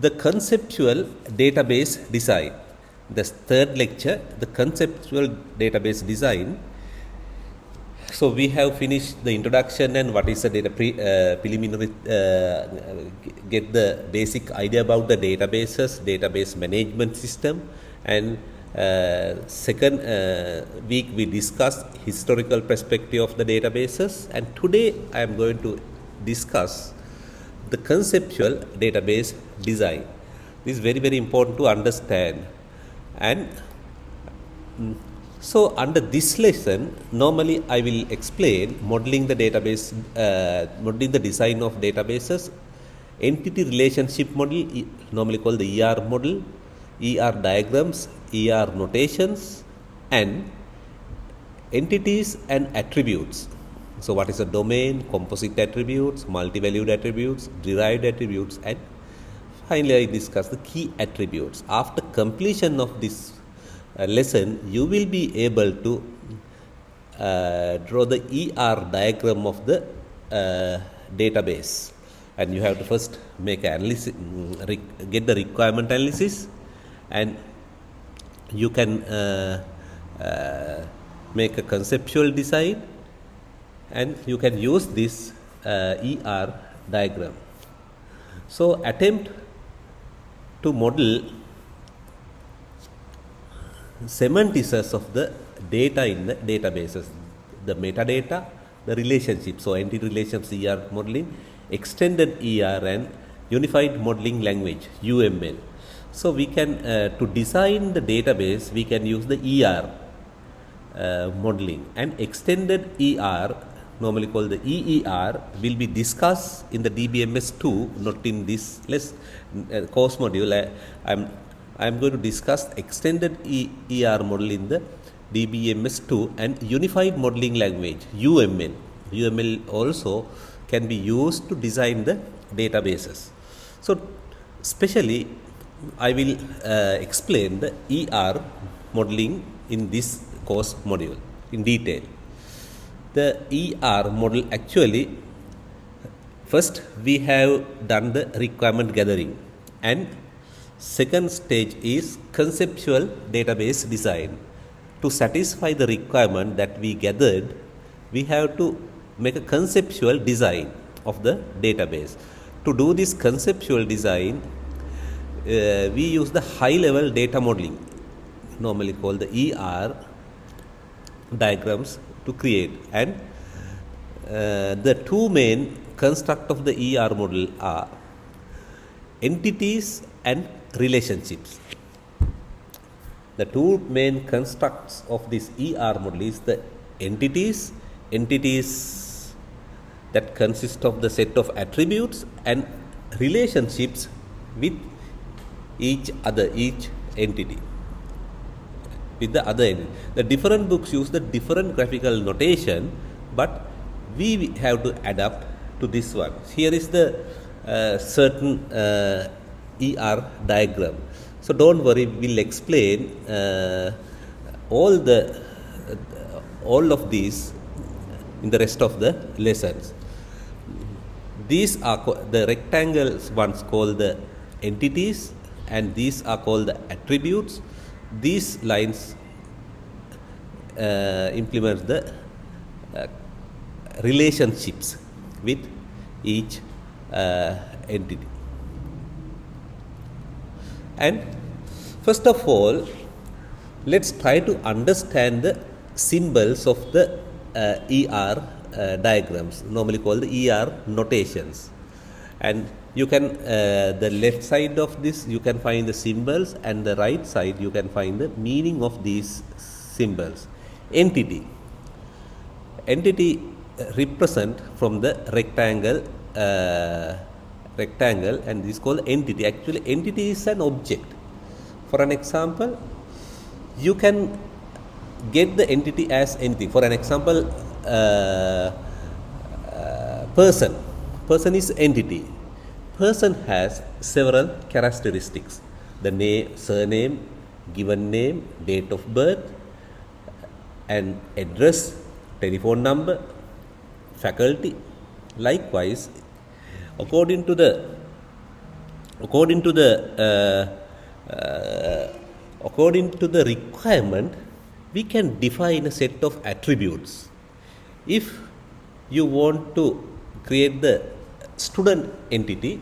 the conceptual database design. The third lecture, the conceptual database design. So we have finished the introduction and what is the data preliminary, get the basic idea about the databases, database management system, and second week we discussed historical perspective of the databases, and today I am going to discuss the conceptual database design. This is very important to understand. And so under this lesson, normally I will explain modeling the database, modeling the design of databases, entity relationship model, normally called the ER model, ER diagrams, ER notations, and entities and attributes. So what is a domain, composite attributes, multi-valued attributes, derived attributes, and finally I discuss the key attributes. After completion of this lesson, you will be able to draw the ER diagram of the database, and you have to first make analysis, get the requirement analysis, and you can make a conceptual design, and you can use this ER diagram. So attempt to model semantics of the data in the databases, the metadata, the relationship. So entity relations ER modeling, extended ER, and unified modeling language UML. So we can to design the database, we can use the ER modeling, and extended ER, normally called the EER, will be discussed in the DBMS 2, not in this course module. I am going to discuss extended ER model in the DBMS 2 and unified modeling language UML. UML also can be used to design the databases. So especially I will explain the ER modeling in this course module in detail. The ER model, actually first we have done the requirement gathering, and second stage is conceptual database design. To satisfy the requirement that we gathered, we have to make a conceptual design of the database. To do this conceptual design, we use the high level data modeling, normally called the ER diagrams, to create. And the two main construct of the ER model are entities and relationships. The two main constructs of this ER model is the entities that consist of the set of attributes, and relationships with each entity with the other entity. The different books use the different graphical notation, but we have to adapt to this one. Here is the certain ER diagram. So don't worry, we'll explain all of these in the rest of the lessons. These are the rectangles ones called the entities, and these are called the attributes. These lines implement the relationships with each entity. And first of all, let's try to understand the symbols of the ER diagrams, normally called the ER notations. And you can, the left side of this, you can find the symbols, and the right side you can find the meaning of these symbols. Entity represent from the rectangle, and this is called entity. Actually, entity is an object. For an example, you can get the entity as anything. For an example, person is entity. Person has several characteristics: the name, surname, given name, date of birth, and address, telephone number, faculty. Likewise, according to the according to the according to the requirement, we can define a set of attributes. If you want to create the student entity,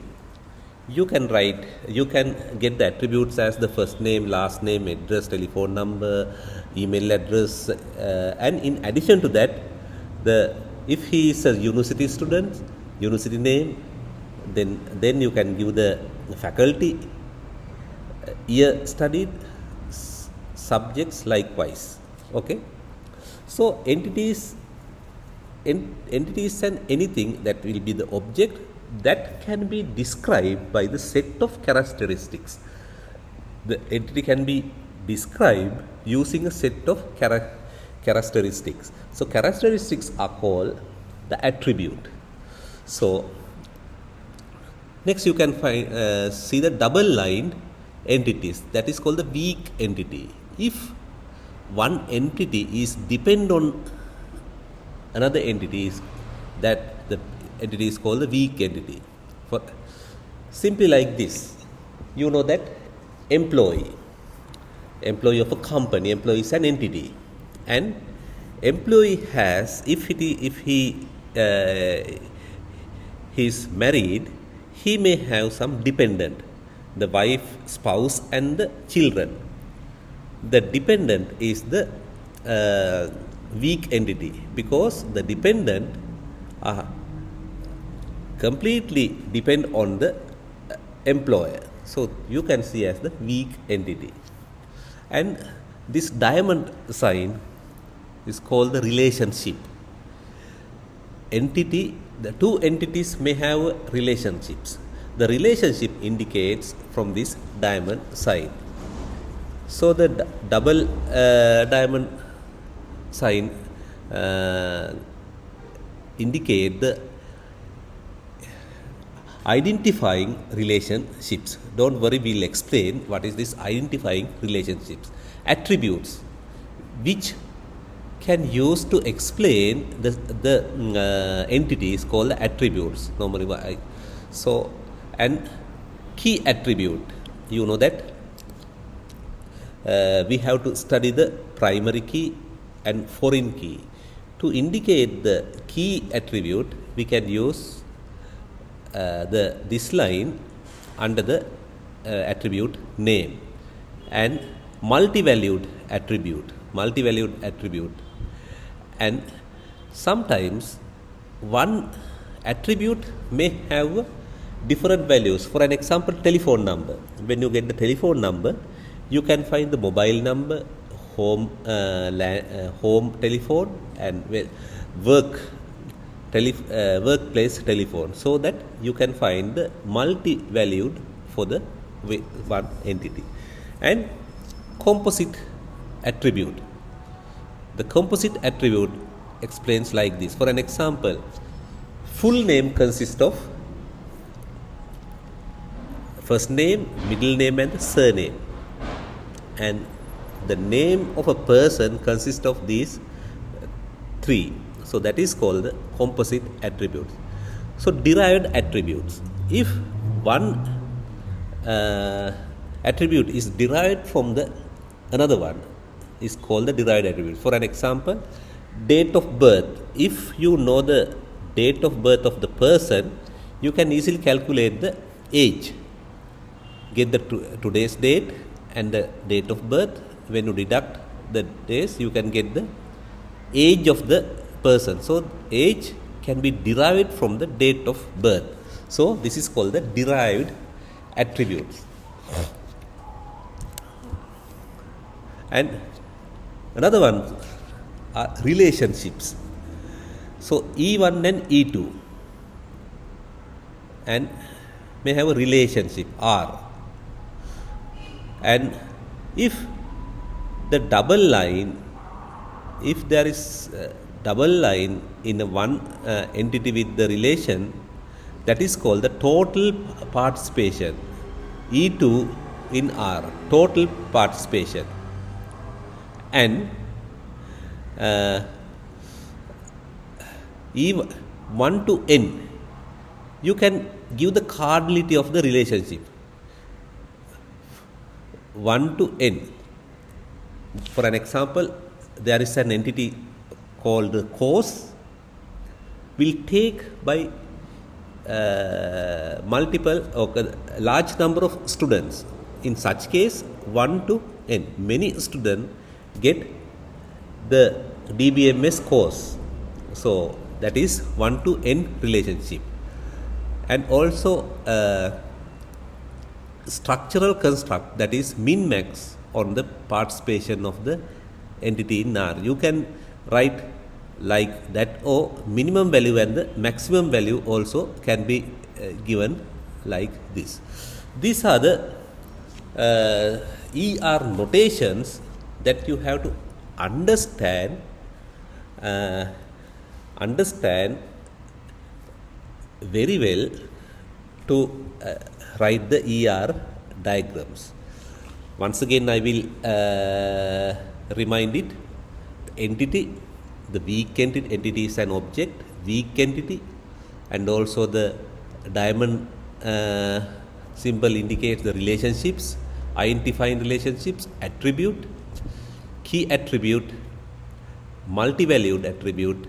you can get the attributes as the first name, last name, address, telephone number, email address, and in addition to that, if he is a university student, university name, then you can give the faculty, year studied, subjects likewise. Okay, so entities and anything that will be the object that can be described by the set of characteristics. The entity can be described using a set of characteristics. So characteristics are called the attribute. So next you can see the double lined entities, that is called the weak entity. If one entity is depend on another entity, that the entity is called the weak entity. For simply like this, you know that employee of a company, employee is an entity, and employee has, if he is married, he may have some dependent, the wife, spouse, and the children. The dependent is the weak entity, because the dependent completely depend on the employer. So you can see as the weak entity. And this diamond sign is called the relationship. The two entities may have relationships. The relationship indicates from this diamond sign. So the double diamond sign indicate the identifying relationships. Don't worry, we'll explain what is this identifying relationships. Attributes which can use to explain the entities called attributes normally. So, and key attribute, you know that we have to study the primary key and foreign key. To indicate the key attribute, we can use this line under the attribute name, and multi-valued attribute, and sometimes one attribute may have different values. For an example, telephone number. When you get the telephone number, you can find the mobile number, home telephone, and workplace telephone, so that you can find the multi-valued for the one entity. And composite attribute. The composite attribute explains like this. For an example, full name consists of first name, middle name, and the surname, and the name of a person consists of these three. So that is called the composite attributes. So derived attributes. If one attribute is derived from the another one, is called the derived attribute. For an example, date of birth. If you know the date of birth of the person, you can easily calculate the age. Get the today's date and the date of birth. When you deduct the days, you can get the age of the person. So age can be derived from the date of birth. So this is called the derived attributes. And another one are relationships. So E1 and E2 and may have a relationship R. And if the double line, if there is double line in a one entity with the relation, that is called the total participation. E2 in R, total participation. And E1 to N, you can give the cardinality of the relationship. 1 to n. For an example, there is an entity called course, will take by multiple or large number of students. In such case, 1 to n. Many students get the DBMS course. So that is 1 to n relationship. And also structural construct, that is min-max on the participation of the entity in R. You can write like that, or minimum value and the maximum value also can be given like this. These are the ER notations that you have to understand very well to write the ER diagrams. Once again, I will remind it. Entity, the weak entity is an object, weak entity, and also the diamond symbol indicates the relationships, identifying relationships, attribute, key attribute, multi-valued attribute,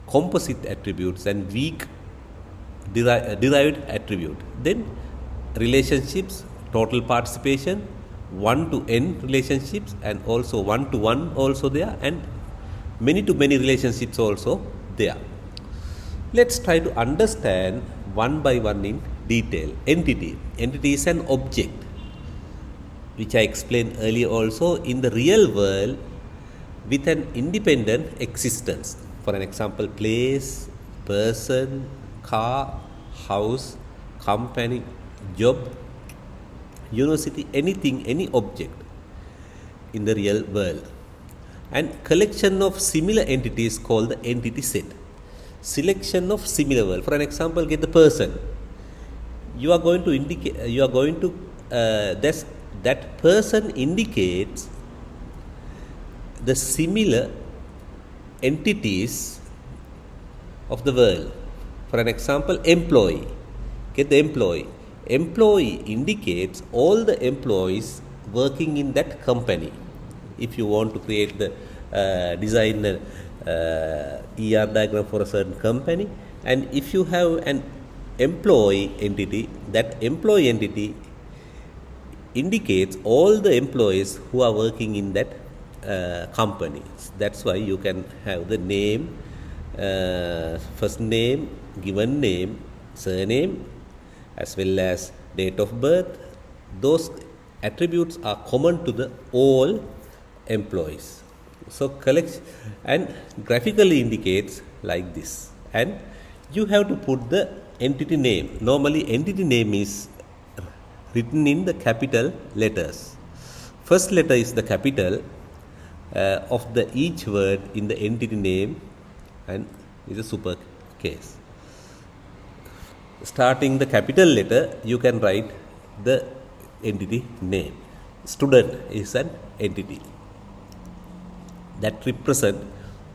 composite attributes, and weak derived attribute. Then relationships, total participation, 1 to n relationships, and also 1 to 1 also there, and many to many relationships also there. Let's try to understand one by one in detail. Entity is an object, which I explained earlier also, in the real world with an independent existence. For an example, place, person, car, house, company, job, university, anything, any object in the real world. And collection of similar entities called the entity set. Selection of similar world. For an example, get the person. You are going to indicate, that person indicates the similar entities of the world. For an example, employee. Get the employee. Employee indicates all the employees working in that company. If you want to create the design ER diagram for a certain company, and if you have an employee entity, that employee entity indicates all the employees who are working in that company. That's why you can have the name, first name, given name, surname, as well as date of birth. Those attributes are common to the all employees. So collect and graphically indicates like this, and you have to put the entity name. Normally entity name is written in the capital letters. First letter is the capital of the each word in the entity name, and is a super case. Starting the capital letter, you can write the entity name. Student is an entity that represent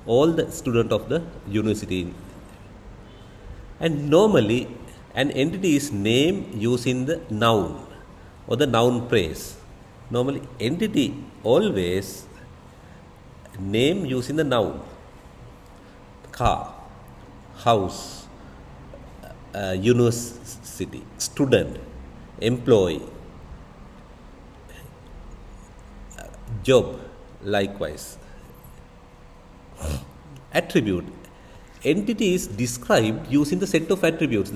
all the student of the university. And normally an entity is name using the noun or the noun phrase. Normally entity always name using the noun. Car, house, university, student, employee, job, likewise. Attribute. Entity is described using the set of attributes,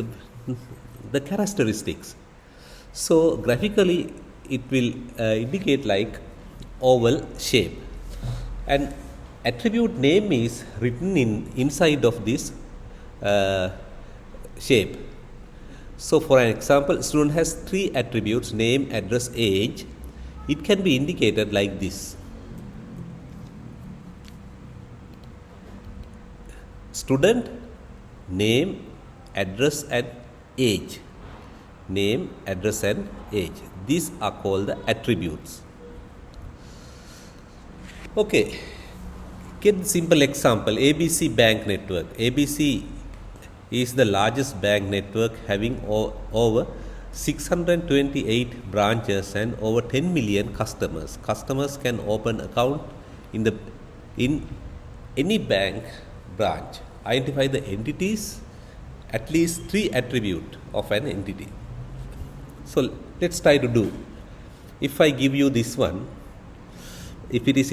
the characteristics. So graphically it will indicate like oval shape, and attribute name is written inside of this shape. So for an example, student has 3 attributes: name, address, age. It can be indicated like this. Student, name, address and age. Name, address and age. These are called the attributes. Okay, get simple example. ABC bank network. ABC is the largest bank network having over 628 branches and over 10 million customers. Customers can open account in any bank branch. Identify the entities, at least 3 attributes of an entity. So let's try to do. If I give you this one, if it is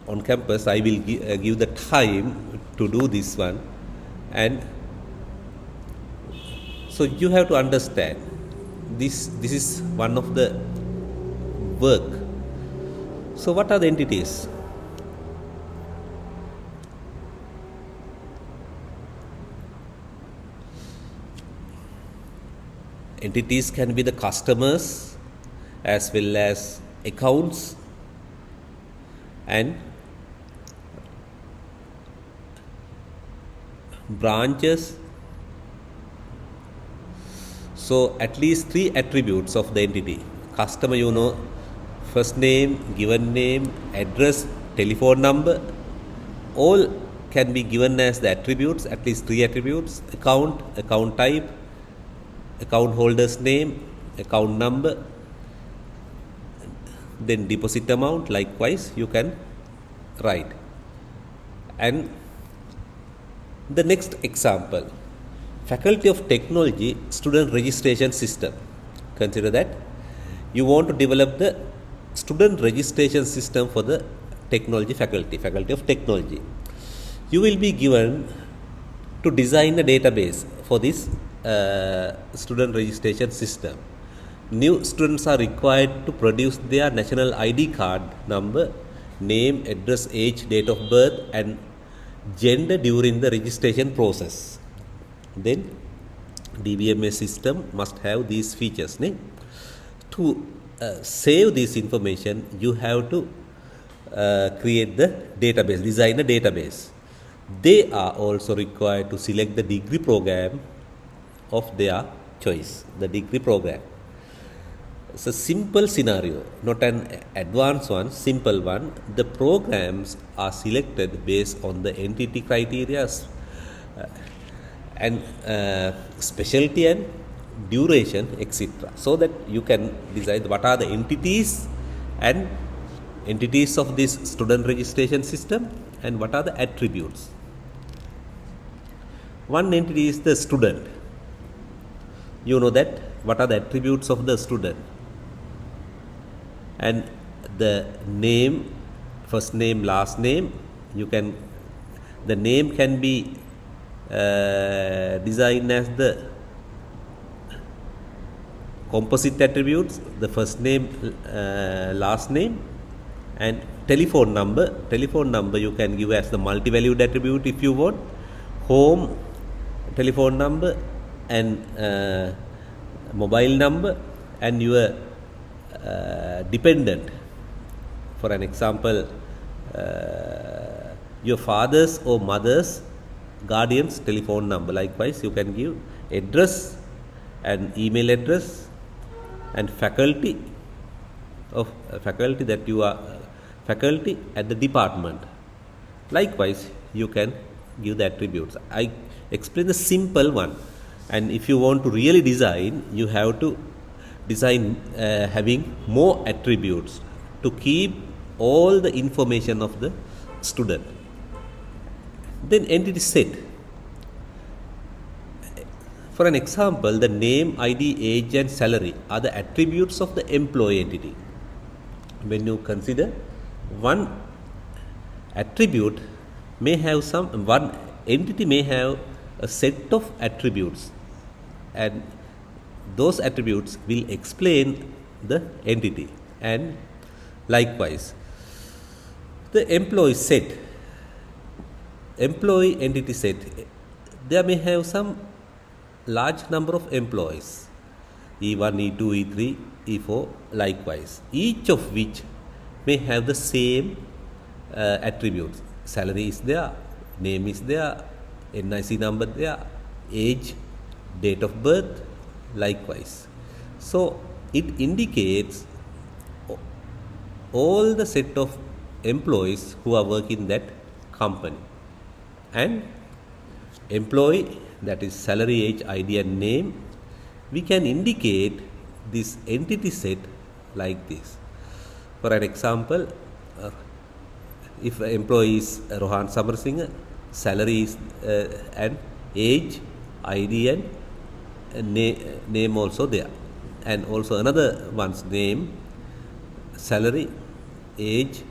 on campus, I will give the time to do this one, and so you have to understand this is one of the work. So what are the entities? Entities can be the customers as well as accounts and branches. So at least 3 attributes of the entity. Customer, first name, given name, address, telephone number, all can be given as the attributes, at least 3 attributes. Account, account type, account holder's name, account number, then deposit amount, likewise you can write. And the next example, Faculty of Technology student registration system. Consider that you want to develop the student registration system for the technology faculty of technology. You will be given to design a database for this student registration system. New students are required to produce their national ID card number, name, address, age, date of birth and gender during the registration process. Then DBMS system must have these features. To save this information, you have to create the database, design a database. They are also required to select the degree program of their choice, the degree program. It's a simple scenario, not an advanced one, simple one. The programs are selected based on the entity criteria and specialty and duration, etc. So that you can decide what are the entities of this student registration system and what are the attributes. One entity is the student. You know that what are the attributes of the student, and the name, first name, last name. The name can be designed as the composite attributes, the first name, last name, and telephone number. Telephone number you can give as the multi-valued attribute if you want. Home, telephone number, and mobile number, and your dependent. For an example, your father's or mother's guardian's telephone number. Likewise, you can give address and email address and faculty that you are faculty at the department. Likewise, you can give the attributes. I explain the simple one, and if you want to really design, you have to design having more attributes to keep all the information of the student. Then entity set. For an example, the name, ID, age and salary are the attributes of the employee entity. When you consider one attribute may have one entity may have a set of attributes, and those attributes will explain the entity. And likewise, the employee entity set, there may have some large number of employees, E1, E2, E3, E4, likewise, each of which may have the same attributes. Salary is there, name is there, NIC number there, age, date of birth, likewise. So it indicates all the set of employees who are working in that company. And employee, that is salary, age, ID and name, we can indicate this entity set like this. For an example, if employee is Rohan Samarsinghe, salary is and age, ID and name also there, and also another one's name, salary, age,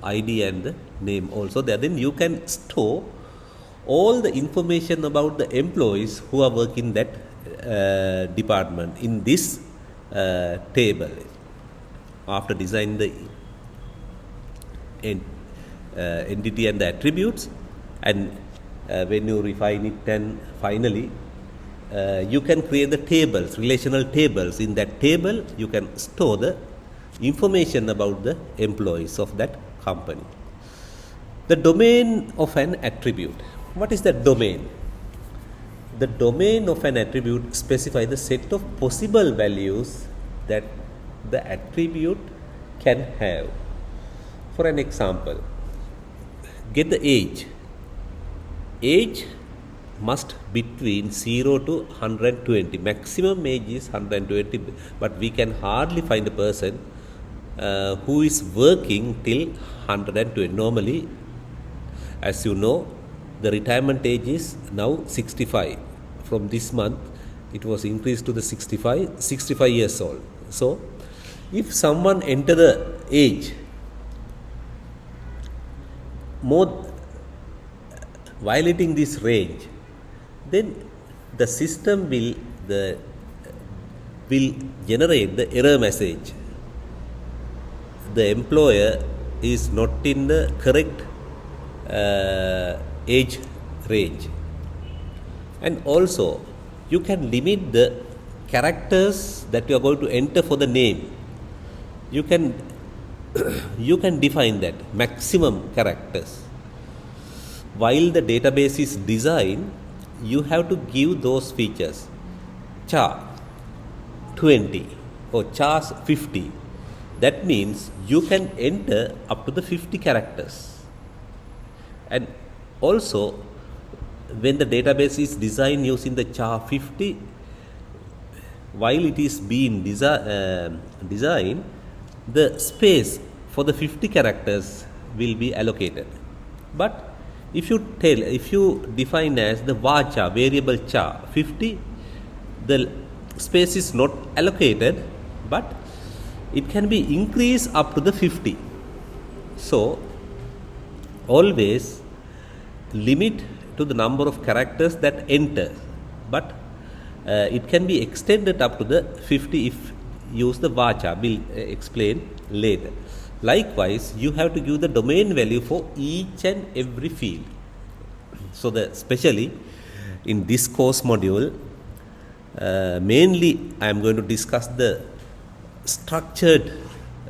ID and the name also there. Then you can store all the information about the employees who are working that department in this table. After designing the entity and the attributes, and when you refine it, and finally you can create the tables, relational tables. In that table you can store the information about the employees of that company. The domain of an attribute. What is the domain? The domain of an attribute specifies the set of possible values that the attribute can have. For an example, get the age. Age must between 0 to 120. Maximum age is 120, but we can hardly find a person who is working till 120. Normally, as you know, the retirement age is now 65. From this month, it was increased to the 65 years old. So, if someone enter the age more violating this range, then the system will generate the error message. The employer is not in the correct age range. And also you can limit the characters that you are going to enter for the name. You can define that maximum characters. While the database is designed, you have to give those features. Char 20 or char 50. That means you can enter up to the 50 characters. And also, when the database is designed using the char 50, while it is being designed, the space for the 50 characters will be allocated. But if you define as the var variable char 50, the space is not allocated, but it can be increased up to the 50. So always limit to the number of characters that enter, but it can be extended up to the 50 if use the varchar. We'll explain later. Likewise, you have to give the domain value for each and every field. So especially in this course module, mainly I am going to discuss the structured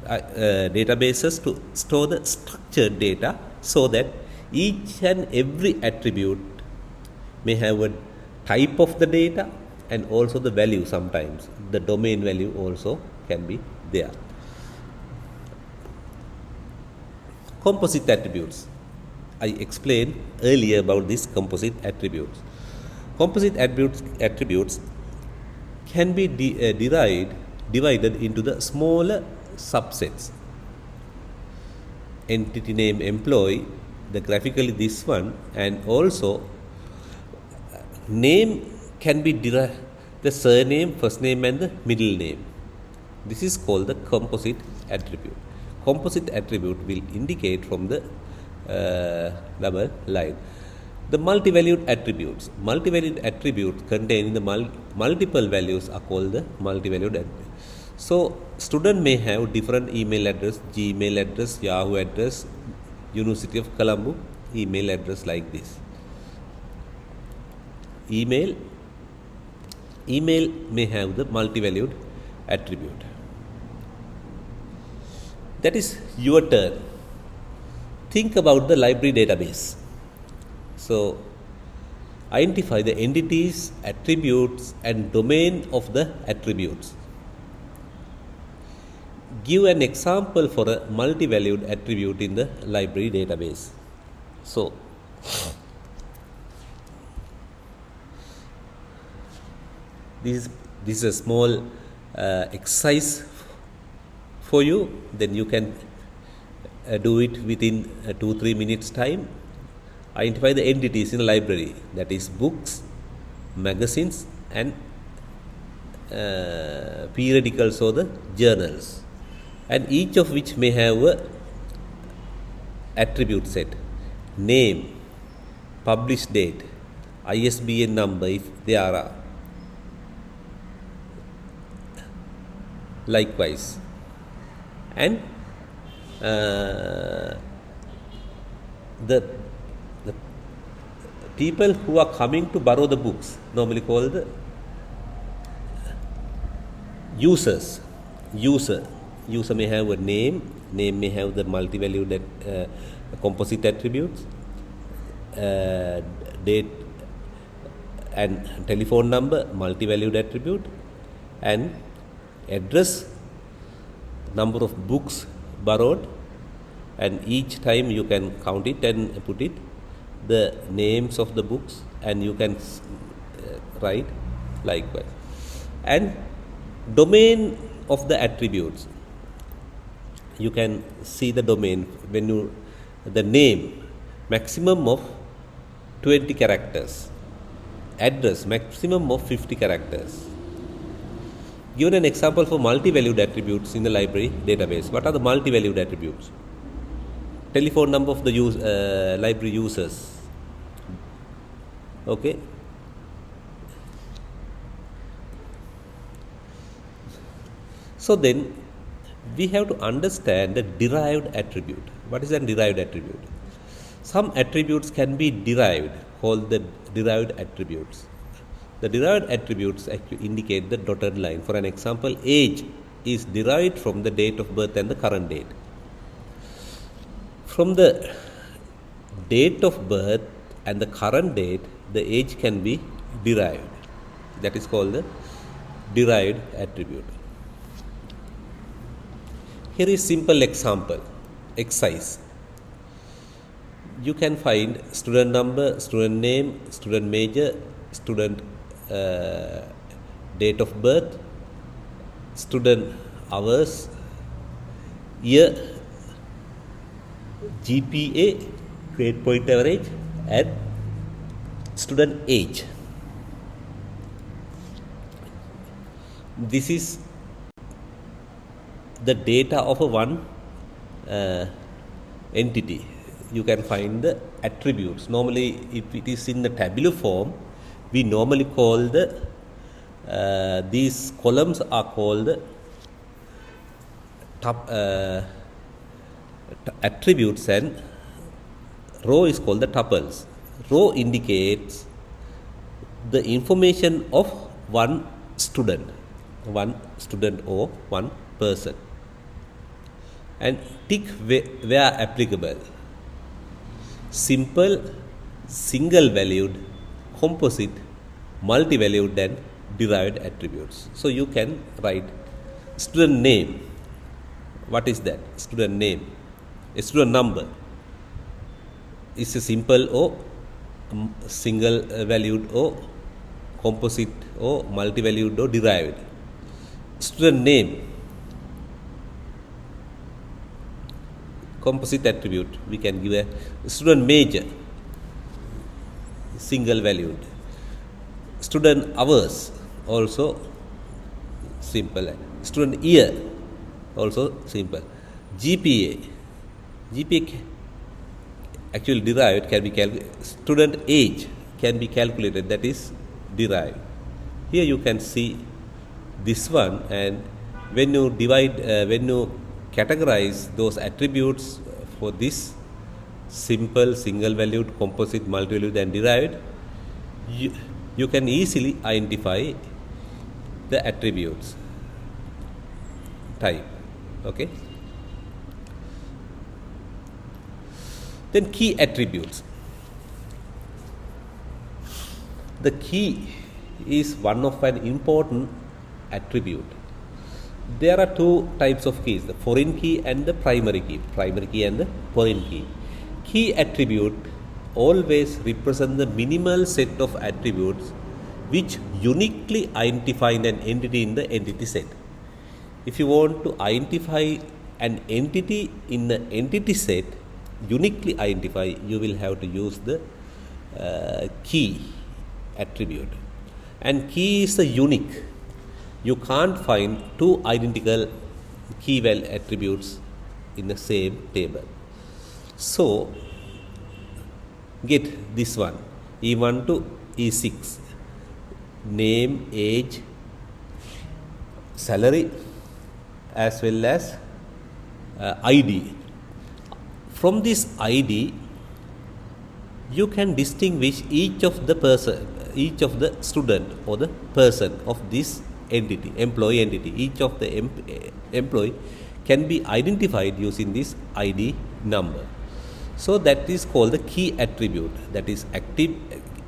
databases to store the structured data, so that each and every attribute may have a type of the data and also the value. Sometimes the domain value also can be there. Composite attributes. I explained earlier about these composite attributes. Composite attributes can be divided into the smaller subsets. Entity name employee, the graphically this one, and also name can be derived, the surname, first name and the middle name. This is called the composite attribute. Composite attribute will indicate from the double line. The multi-valued attributes. Multi-valued attributes containing the multiple values are called the multi-valued attributes. So, student may have different email address, Gmail address, Yahoo address, University of Colombo email address like this. Email may have the multi-valued attribute. That is your turn. Think about the library database. So, identify the entities, attributes and domain of the attributes. Give an example for a multi-valued attribute in the library database. So, this is this is a small exercise for you. Then you can do it within 2-3 minutes time. Identify the entities in a library, that is books, magazines and periodicals or the journals, and each of which may have a attribute set: name, published date, ISBN number if there are. Likewise, and the people who are coming to borrow the books, normally called the users. User may have a name may have the multi-valued composite attributes, date and telephone number, multi-valued attribute, and address, number of books borrowed, and each time you can count it and put it the names of the books, and you can write likewise. And domain of the attributes, you can see the domain when you the name maximum of 20 characters, address maximum of 50 characters. Given an example for multi-valued attributes in the library database. What are the multi-valued attributes? Telephone number of the library users. Okay. So then we have to understand the derived attribute. What is a derived attribute? Some attributes can be derived, called the derived attributes. The derived attributes actually indicate the dotted line. For an example, age is derived from the date of birth and the current date. From the date of birth and the current date, the age can be derived. That is called the derived attribute. Here is simple example, exercise. You can find student number, student name, student major, student date of birth, student hours, year, GPA, grade point average, and student age. This is the data of a one entity. You can find the attributes. Normally, if it is in the tabular form, we normally call the these columns are called attributes, and row is called the tuples. Row indicates the information of one student or one person, and tick where applicable. Simple, single valued, composite, multi-valued and derived attributes. So you can write student name. What is that? Student name. A student number is a simple or single valued or composite or multi-valued or derived. Student name, composite attribute, we can give a student major, single valued. Student hours, also simple. Student year, also simple. GPA actually derived can be calculated. Student age can be calculated, that is derived. Here you can see this one, and when you divide, when you categorize those attributes for this simple, single valued, composite, multi-valued and derived, you can easily identify the attributes type. Okay. Then key attributes. The key is one of an important attribute. There are two types of keys, the foreign key and the primary key and the foreign key. Key attribute always represent the minimal set of attributes which uniquely identify an entity in the entity set. If you want to identify an entity in the entity set, uniquely identify, you will have to use the key attribute. And key is a unique. You can't find two identical key value attributes in the same table. So get this one, E1 to E6, name, age, salary, as well as ID. From this ID, you can distinguish each of the student or the person of this entity, employee entity. Each of the employee can be identified using this ID number. So that is called the key attribute. That is active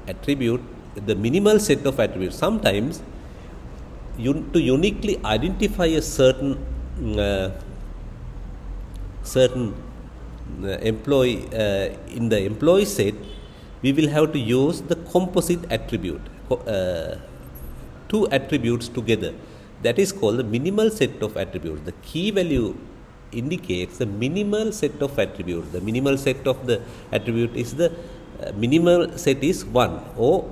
attribute, the minimal set of attributes. Sometimes to uniquely identify a certain employee in the employee set, we will have to use the composite attribute, two attributes together. That is called the minimal set of attributes. The key value indicates the minimal set of attributes. The minimal set of the attribute is the minimal set is 1, or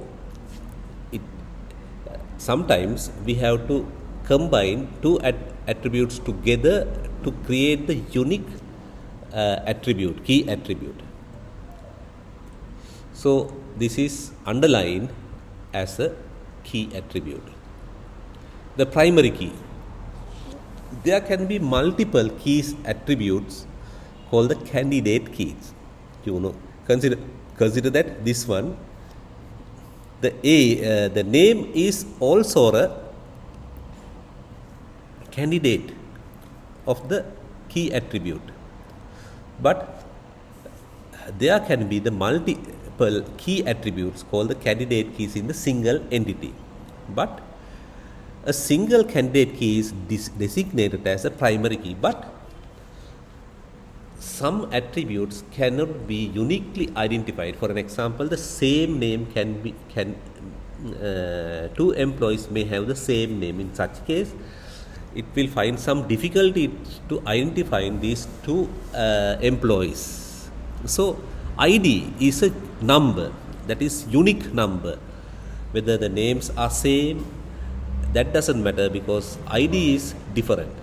sometimes we have to combine two attributes together to create the unique attribute, key attribute. So this is underlined as a key attribute. The primary key. There can be multiple keys attributes called the candidate keys. Consider that this one, the name is also a candidate of the key attribute, but there can be the multiple key attributes called the candidate keys in the single entity, but a single candidate key is designated as a primary key. But some attributes cannot be uniquely identified. For an example, the same name two employees may have the same name. In such case, it will find some difficulty to identifying these two employees. So ID is a number, that is unique number. Whether the names are same, that doesn't matter, because ID is different.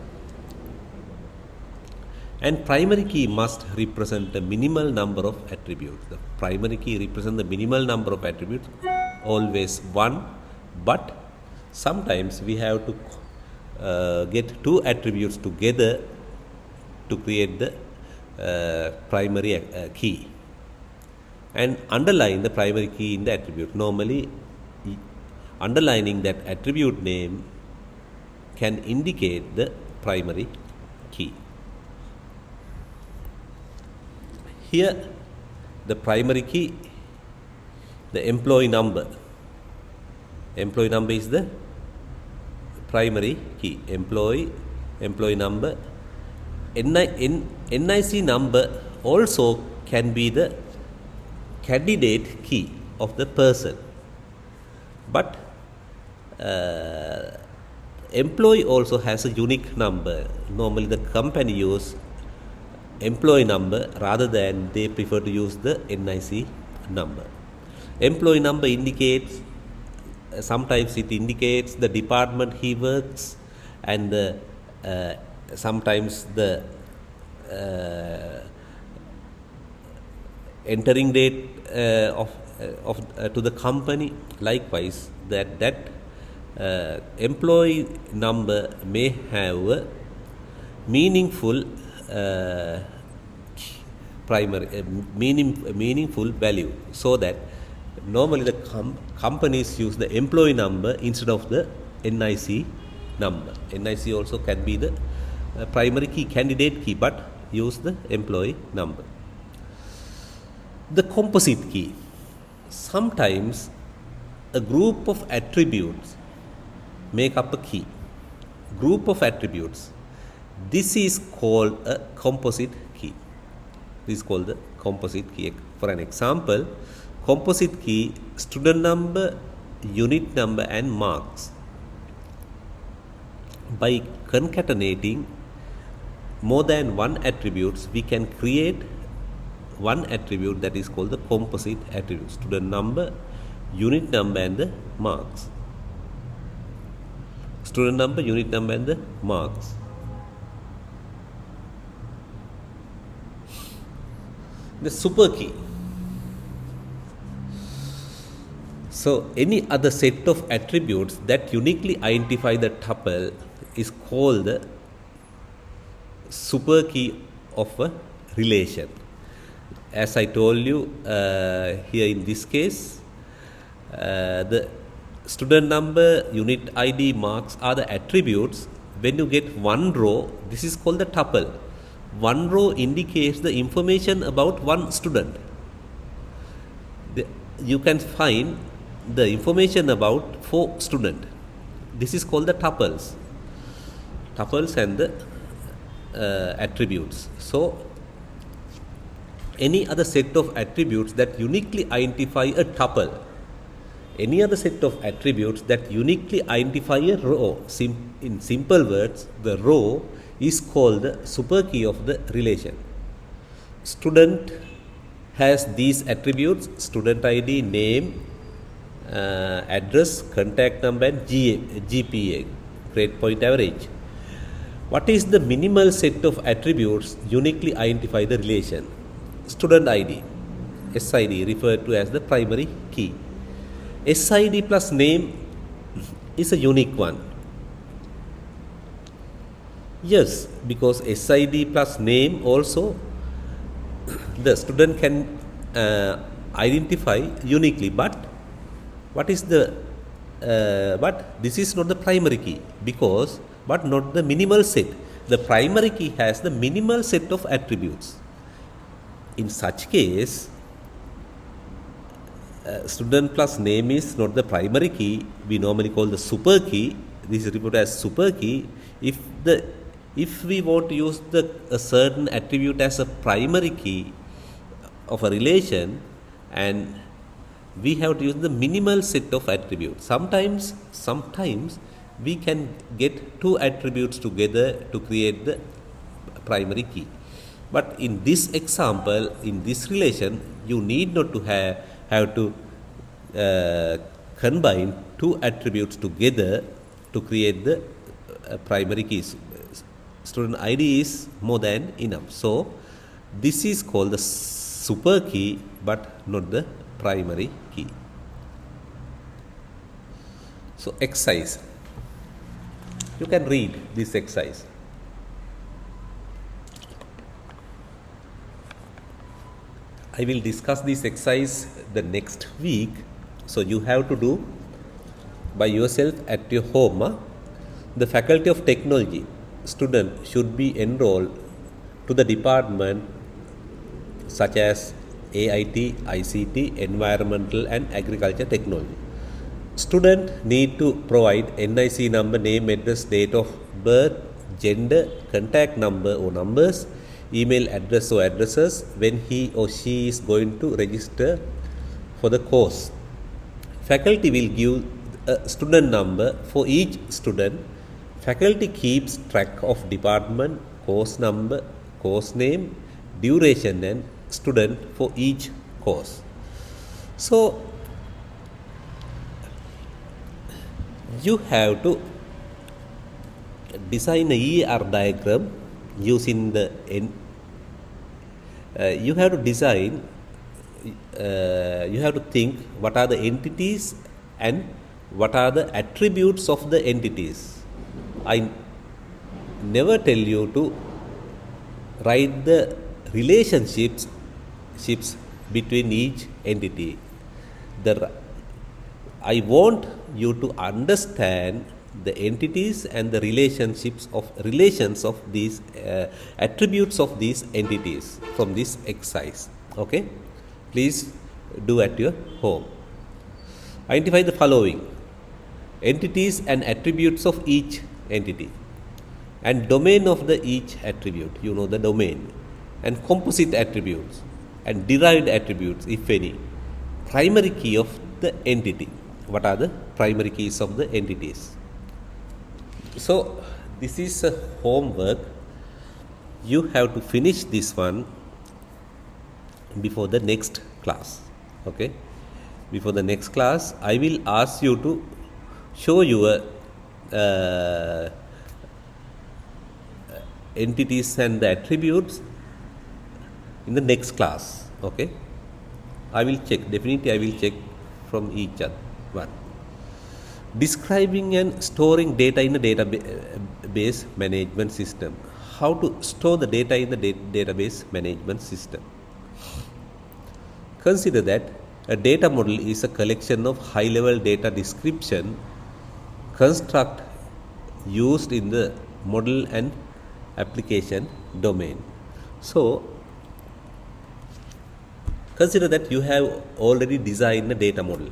And primary key must represent the minimal number of attributes. The primary key represents the minimal number of attributes, always 1, but sometimes we have to get two attributes together to create the primary key, and underline the primary key in the attribute. Normally, underlining that attribute name can indicate the primary key. Here, the primary key, the employee number. Employee number is the primary key. Employee number. NIC number also can be the candidate key of the person. But employee also has a unique number. Normally the company use employee number rather than they prefer to use the NIC number. Employee number indicates, sometimes it indicates the department he works, and sometimes the entering date to the company. Likewise, that employee number may have a meaningful meaningful value, so that normally the companies use the employee number instead of the NIC number. NIC also can be the primary key, candidate key, but use the employee number. The composite key. Sometimes a group of attributes make up a key. Group of attributes. This is called a composite key. This is called the composite key. For an example, composite key, student number unit number and marks. By concatenating more than one attributes, we can create one attribute that is called the composite attribute: student number, unit number and the marks. Student number, unit number and the marks. The super key. So any other set of attributes that uniquely identify the tuple is called the super key of a relation. As I told you, here in this case, the student number, unit ID, marks are the attributes. When you get one row, this is called the tuple. One row indicates the information about one student. You can find the information about 4 students. This is called the tuples. Tuples and the attributes. So any other set of attributes that uniquely identify a tuple, any other set of attributes that uniquely identify a row, in simple words, the row is called the super key of the relation. Student has these attributes: student ID, name, address, contact number and GPA, grade point average. What is the minimal set of attributes uniquely identify the relation? Student ID, SID, referred to as the primary key. SID plus name is a unique one. Yes, because SID plus name also the student can identify uniquely, but what is the but this is not the primary key, because but not the minimal set. The primary key has the minimal set of attributes. In such case, student plus name is not the primary key. We normally call the super key. This is referred as super key. If we want to use a certain attribute as a primary key of a relation, and we have to use the minimal set of attributes. Sometimes we can get 2 attributes together to create the primary key. But in this example, in this relation, you need not to have to combine 2 attributes together to create the primary keys. Student ID is more than enough. So this is called the super key, but not the primary key. So exercise. You can read this exercise. I will discuss this exercise the next week. So you have to do by yourself at your home. The Faculty of Technology student should be enrolled to the department such as AIT, ICT, Environmental and Agriculture Technology. Student need to provide NIC number, name, address, date of birth, gender, contact number or numbers, email address or addresses when he or she is going to register for the course. Faculty will give a student number for each student. Faculty keeps track of department, course number, course name, duration and student for each course. So you have to design a ER diagram using the you have to design you have to think what are the entities and what are the attributes of the entities. I never tell you to write the relationships between each entity. I want you to understand the entities and the relations of these attributes of these entities from this exercise. Okay, please do at your home. Identify the following: entities and attributes of each entity, and domain of the each attribute. You know the domain, and composite attributes and derived attributes, if any. Primary key of the entity. what are the primary keys of the entities. So this is a homework. You have to finish this one before the next class. Okay, before the next class I will ask you to show your entities and the attributes in the next class. Okay, I will check, definitely I will check from each other one. Describing and storing data in a database management system. How to store the data in the database management system. Consider that a data model is a collection of high-level data description construct used in the model and application domain. So consider that you have already designed a data model.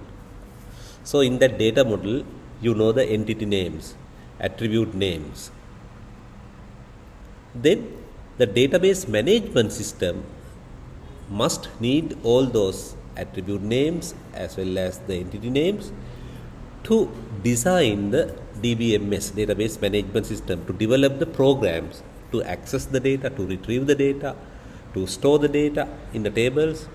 So in that data model, you know the entity names, attribute names. Then the database management system must need all those attribute names as well as the entity names to design the DBMS, database management system, to develop the programs to access the data, to retrieve the data, to store the data in the tables,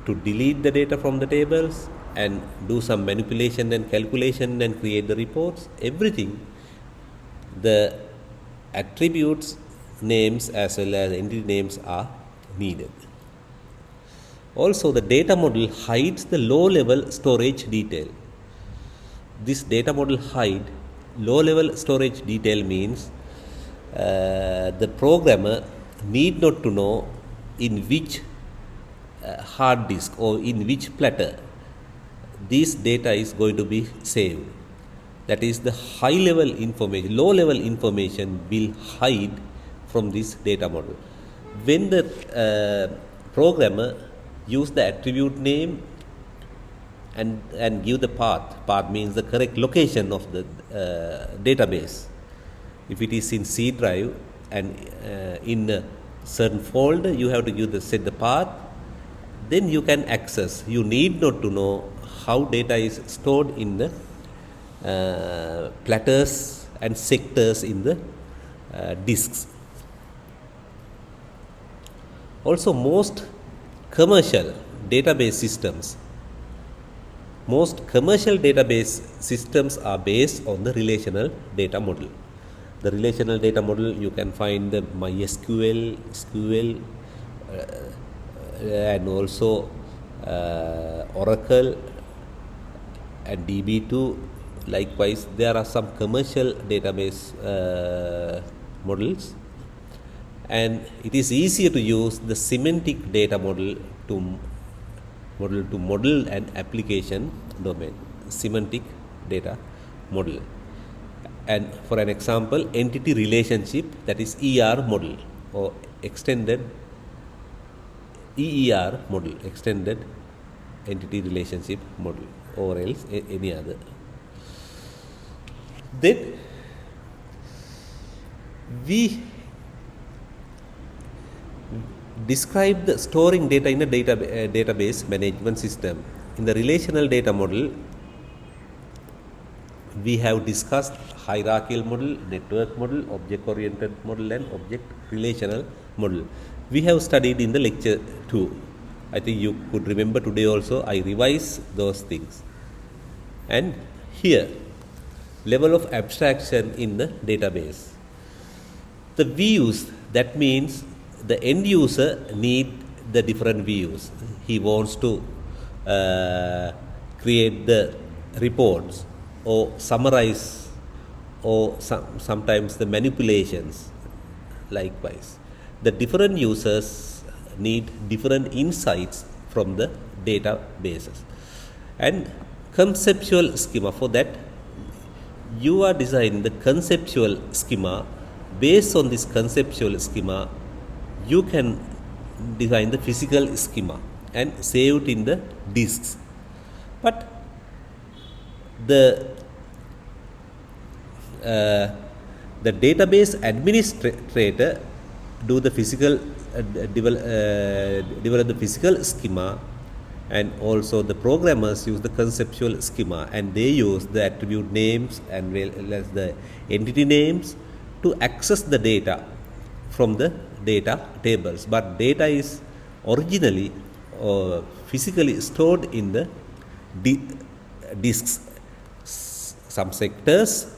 to delete the data from the tables, and do some manipulation and calculation and create the reports. Everything, the attributes names as well as entity names are needed. Also, the data model hides the low-level storage detail. This data model hide low-level storage detail means the programmer need not to know in which hard disk or in which platter this data is going to be saved. That is, the high-level information, low-level information will hide from this data model. When the programmer use the attribute name and give the path means the correct location of the database. If it is in C drive and in a certain folder, you have to set the path, then you can access. You need not to know how data is stored in the platters and sectors in the disks. Also, most commercial database systems are based on the relational data model. The relational data model, you can find the MySQL, SQL, and also Oracle and DB2. Likewise, there are some commercial database models, and it is easier to use the semantic data model to model an application domain. Semantic data model. And for an example, entity relationship, that is ER model or extended EER model, extended entity relationship model, or else any other. Then we describe the storing data in a database management system. In the relational data model, we have discussed hierarchical model, network model, object-oriented model, and object-relational model. We have studied in the lecture 2. I think you could remember today also I revise those things. And here, level of abstraction in the database. The views, that means the end user need the different views. He wants to create the reports or summarize or sometimes the manipulations. Likewise, the different users need different insights from the databases. And conceptual schema, for that you are designing the conceptual schema. Based on this conceptual schema, you can design the physical schema and save it in the disks. But the database administrator do the physical develop the physical schema And also the programmers use the conceptual schema, and they use the attribute names and well as the entity names to access the data from the data tables. But data is originally physically stored in the disks, some sectors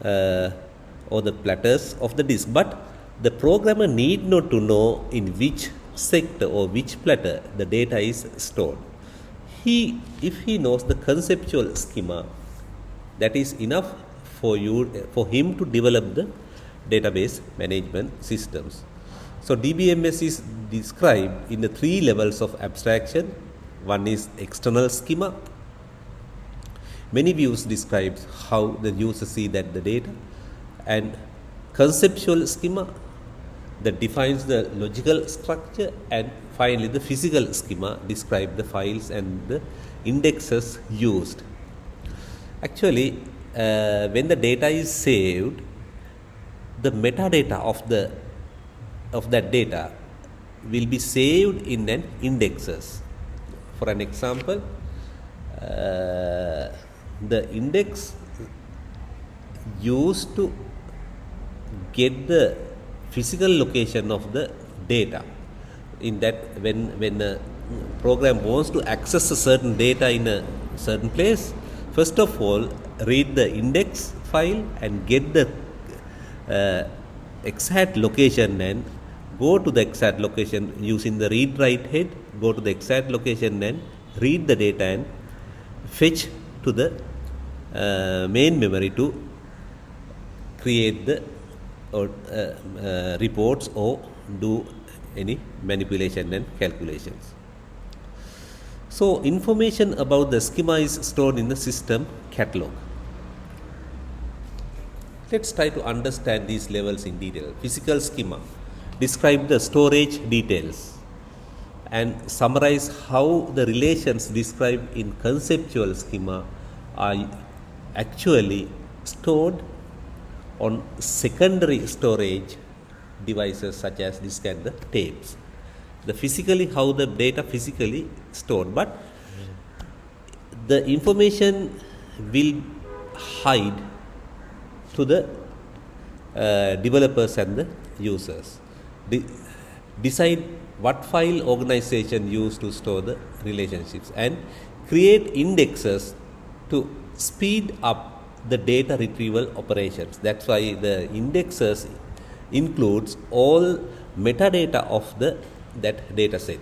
or the platters of the disk, but the programmer need not to know in which sector or which platter the data is stored. If he knows the conceptual schema, that is enough for him to develop the database management systems. So DBMS is described in the 3 levels of abstraction. One is external schema. Many views describes how the user see that the data, and conceptual schema that defines the logical structure, and finally the physical schema describe the files and the indexes used. Actually, when the data is saved, the metadata of that data will be saved in an indexes. For an example, the index used to get the physical location of the data. In that, when a program wants to access a certain data in a certain place, first of all read the index file and get the exact location, and go to the exact location using the read write head, go to the exact location and read the data and fetch to the main memory to create the reports or do any manipulation and calculations. So information about the schema is stored in the system catalog. Let's try to understand these levels in detail. Physical schema describe the storage details and summarize how the relations described in conceptual schema are actually stored on secondary storage devices such as disk and the tapes. The physically how the data physically stored, but the information will hide to the developers and the users. Decide what file organization used to store the relationships, and create indexes to speed up the data retrieval operations. That's why the indexes includes all metadata of that data set,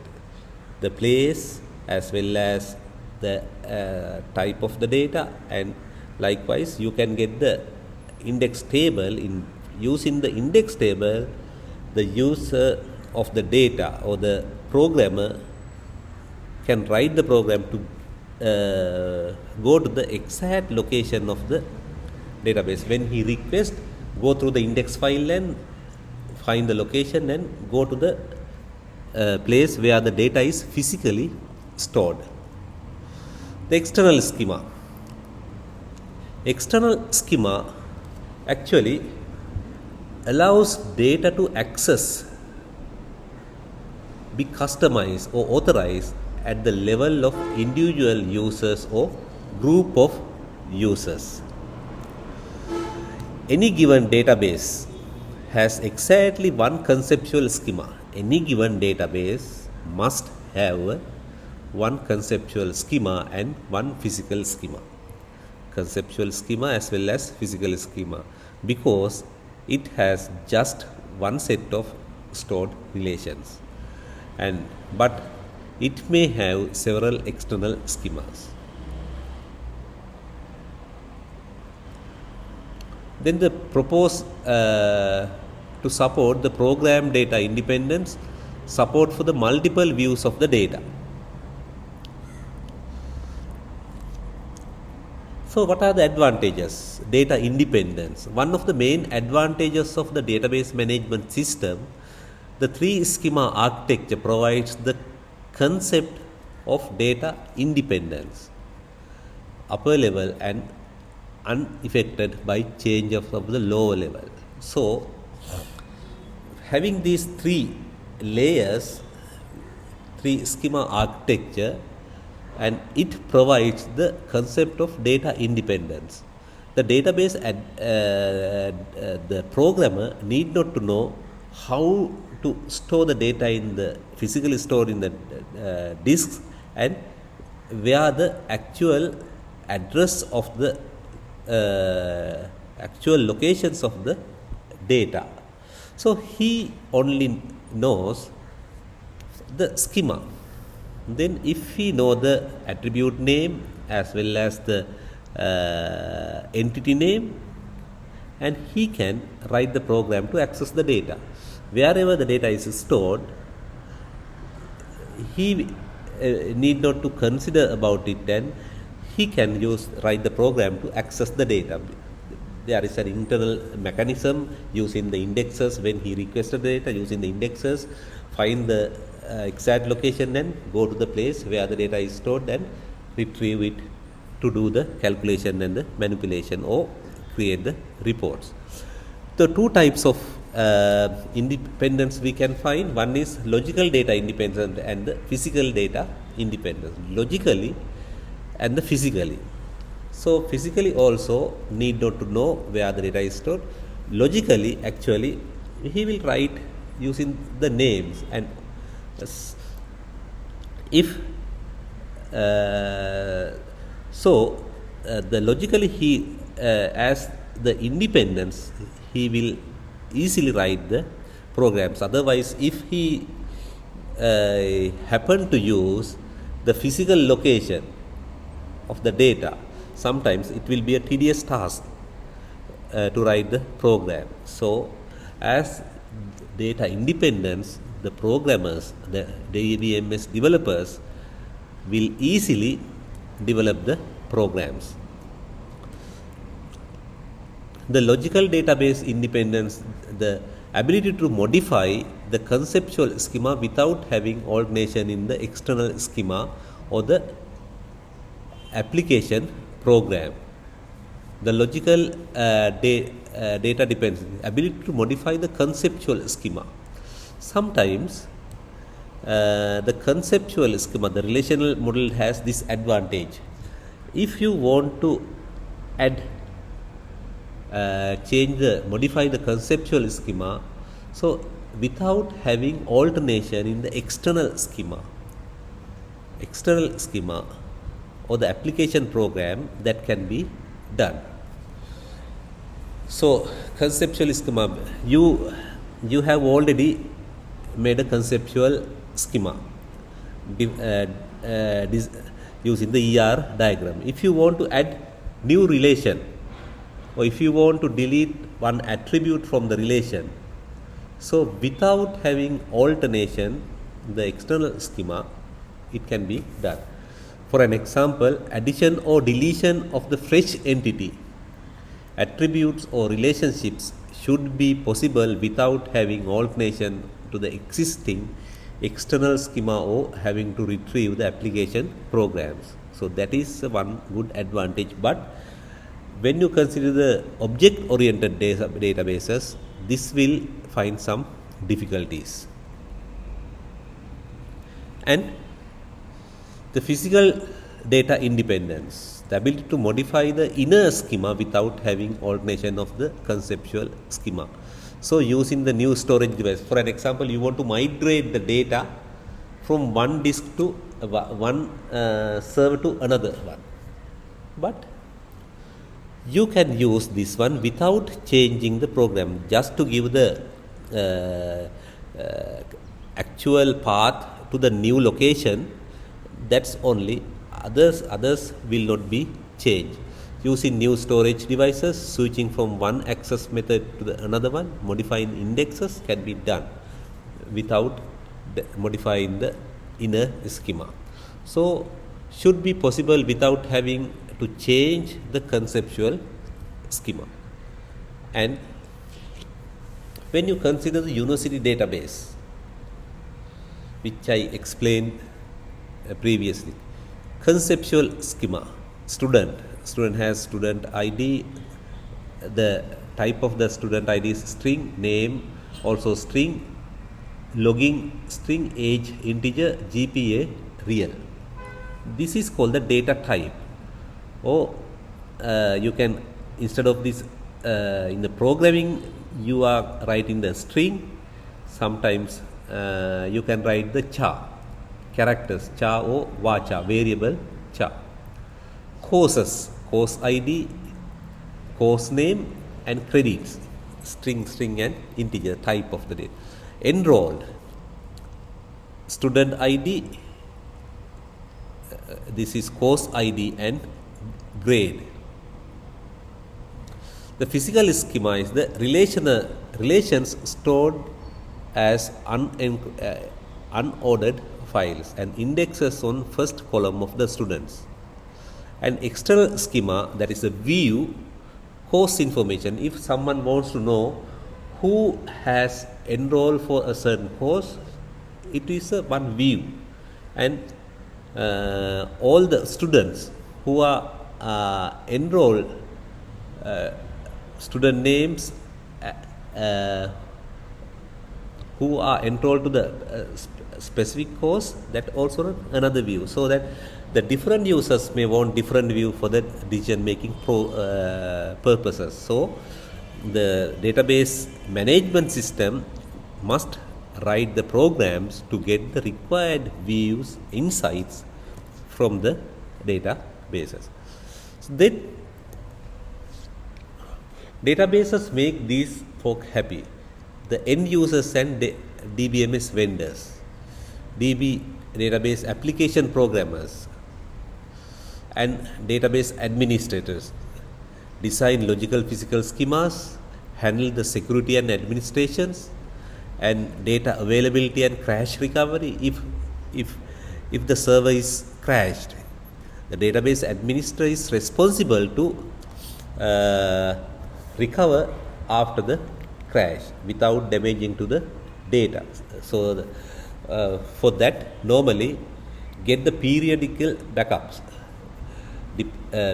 the place as well as the type of the data, and likewise you can get the index table. In using the index table, the user of the data or the programmer can write the program to go to the exact location of the database. When he requests, go through the index file and find the location and go to the place where the data is physically stored. The external schema. External schema actually allows data to access, be customized or authorized at the level of individual users or group of users. Any given database has exactly one conceptual schema. Any given database must have one conceptual schema and one physical schema. Conceptual schema as well as physical schema, because it has just one set of stored relations, but it may have several external schemas. Then the propose to support the program data independence, support for the multiple views of the data. So what are the advantages? Data independence. One of the main advantages of the database management system, the 3 schema architecture provides the concept of data independence, upper level and unaffected by change of the lower level. So having these 3 layers three schema architecture, and it provides the concept of data independence. The database the programmer need not to know how to store the data in the physically stored in the disks, and where the actual address of the actual locations of the data. So he only knows the schema. Then if he know the attribute name as well as the entity name, and he can write the program to access the data. Wherever the data is stored, he need not to consider about it, and he can write the program to access the data. There is an internal mechanism using the indexes. When he requested the data, using the indexes, find the exact location and go to the place where the data is stored and retrieve it to do the calculation and the manipulation or create the reports. The two types of independence we can find. One is logical data independence and the physical data independence. Logically and the physically. So physically also need not to know where the data is stored. Logically, actually, he will write using the names, and if the logically he as the independence, he will easily write the programs. Otherwise, if he happen to use the physical location of the data, sometimes it will be a tedious task to write the program. So as data independence, the programmers, the DBMS developers will easily develop the programs. The logical database independence, the ability to modify the conceptual schema without having alternation in the external schema or the application program. The logical data depends ability to modify the conceptual schema. Sometimes the conceptual schema, the relational model, has this advantage. If you want to add modify the conceptual schema, so without having alternation in the external schema or the application program, that can be done. So conceptual schema, you have already made a conceptual schema using the ER diagram. If you want to add new relation, or if you want to delete one attribute from the relation, so without having alternation the external schema, it can be done. For an example, addition or deletion of the fresh entity, attributes or relationships should be possible without having alternation to the existing external schema or having to retrieve the application programs. So that is one good advantage. But when you consider the object-oriented databases, this will find some difficulties. And the physical data independence, the ability to modify the inner schema without having alternation of the conceptual schema. So using the new storage device, for an example, you want to migrate the data from one disk to one server to another one, but you can use this one without changing the program, just to give the actual path to the new location. That's only. Others will not be changed. Using new storage devices, switching from one access method to the another one, modifying indexes can be done without modifying the inner schema. So should be possible without having to change the conceptual schema. And when you consider the university database, which I explained previously, conceptual schema, student has student ID, the type of the student ID is string, name also string, logging string age integer GPA real. This is called the data type. Or you can, instead of this, in the programming you are writing the string. Sometimes you can write the char, characters, char or varchar, variable char. Courses, course ID, course name and credits, string and integer type of the data. Enrolled, student ID, this is course ID and grade. The physical schema is the relations stored as unordered files and indexes on first column of the students. An external schema, that is a view, course information. If someone wants to know who has enrolled for a certain course, it is one view, and all the students who are enrolled, student names who are enrolled to the specific course, that also another view, so that the different users may want different view for the decision making purposes. So the database management system must write the programs to get the required views, insights from the databases. So then databases make these folk happy, the end users and DBMS vendors, database application programmers and database administrators design logical physical schemas, handle the security and administrations, and data availability and crash recovery. If the server is crashed, the database administrator is responsible to recover after the crash without damaging to the data. So for that, normally get the periodical backups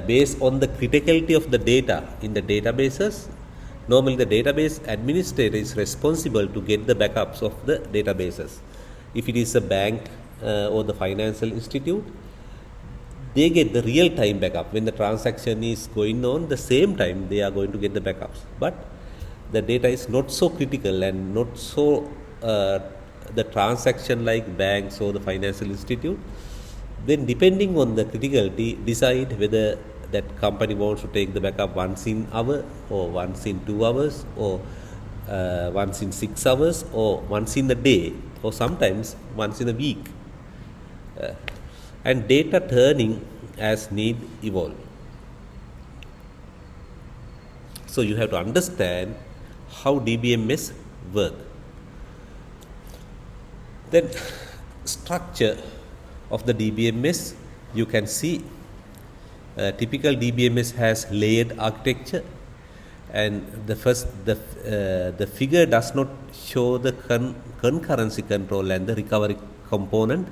based on the criticality of the data in the databases. Normally the database administrator is responsible to get the backups of the databases. If it is a bank or the financial institute, they get the real-time backup. When the transaction is going on, the same time they are going to get the backups. But the data is not so critical and not so the transaction like banks or the financial institute, then depending on the criticality, decide whether that company wants to take the backup once in hour or once in 2 hours or once in 6 hours or once in a day or sometimes once in a week. And data turning as need evolve. So you have to understand how DBMS work. Then structure of the DBMS, you can see typical DBMS has layered architecture, and the figure does not show the concurrency control and the recovery component.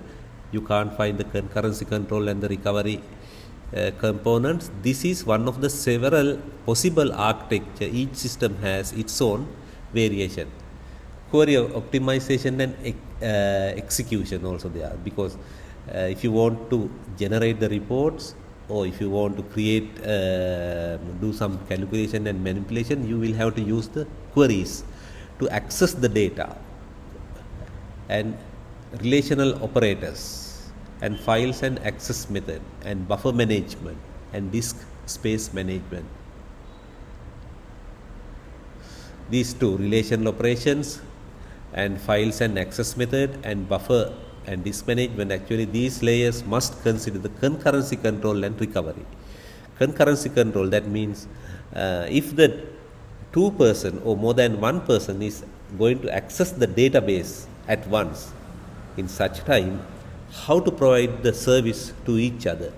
You can't find the concurrency control and the recovery components. This is one of the several possible architecture. Each system has its own variation. Query optimization and execution also there, because if you want to generate the reports or if you want to create do some calculation and manipulation, you will have to use the queries to access the data, and relational operators and files and access method and buffer management and disk space management. These two, relational operations and files and access method and buffer and disk management, actually these layers must consider the concurrency control and recovery. Concurrency control, that means if the two person or more than one person is going to access the database at once in such time, how to provide the service to each other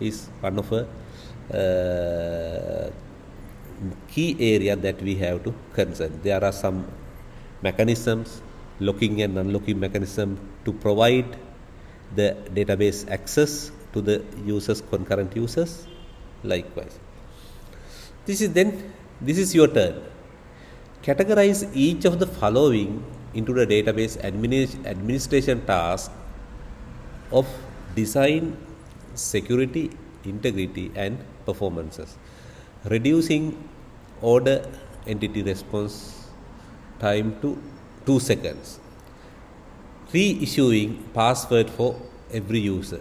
is one of a key area that we have to concern. There are some mechanisms, locking and unlocking mechanism to provide the database access to the users, concurrent users. Likewise, this is your turn. Categorize each of the following into the database administration task of design, security, integrity and performances, reducing order entity response time to 2 seconds, reissuing password for every user,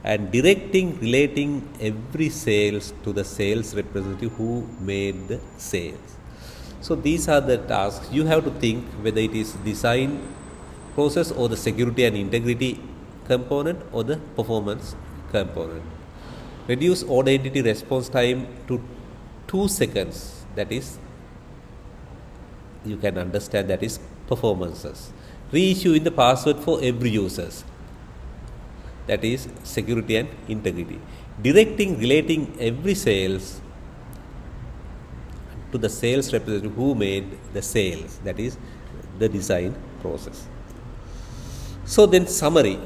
and relating every sales to the sales representative who made the sales. So these are the tasks. You have to think whether it is design process or the security and integrity component or the performance component. Reduce order entity response time to 2 seconds. That is, you can understand that is performances. Reissuing the password for every users. That is security and integrity. Relating every sales to the sales representative who made the sales. That is the design process. So then summary,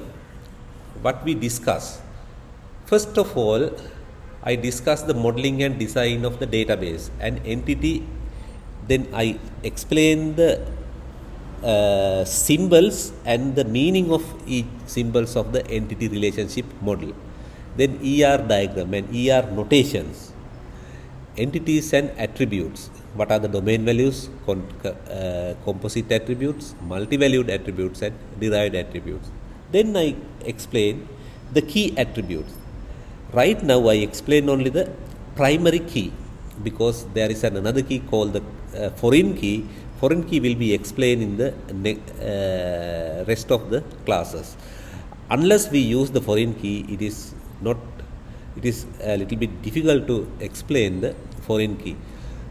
what we discuss. First of all, I discussed the modeling and design of the database and entity. Then I explained the symbols and the meaning of each symbols of the entity relationship model. Then ER diagram and ER notations, entities and attributes. What are the domain values, composite attributes, multi-valued attributes and derived attributes. Then I explain the key attributes. Right now I explain only the primary key, because there is another key called the foreign key. Foreign key will be explained in the rest of the classes. Unless we use the foreign key, it is a little bit difficult to explain the foreign key.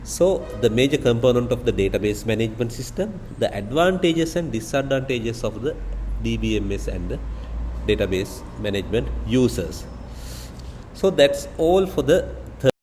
So the major component of the database management system, the advantages and disadvantages of the DBMS and the database management users. So that's all for the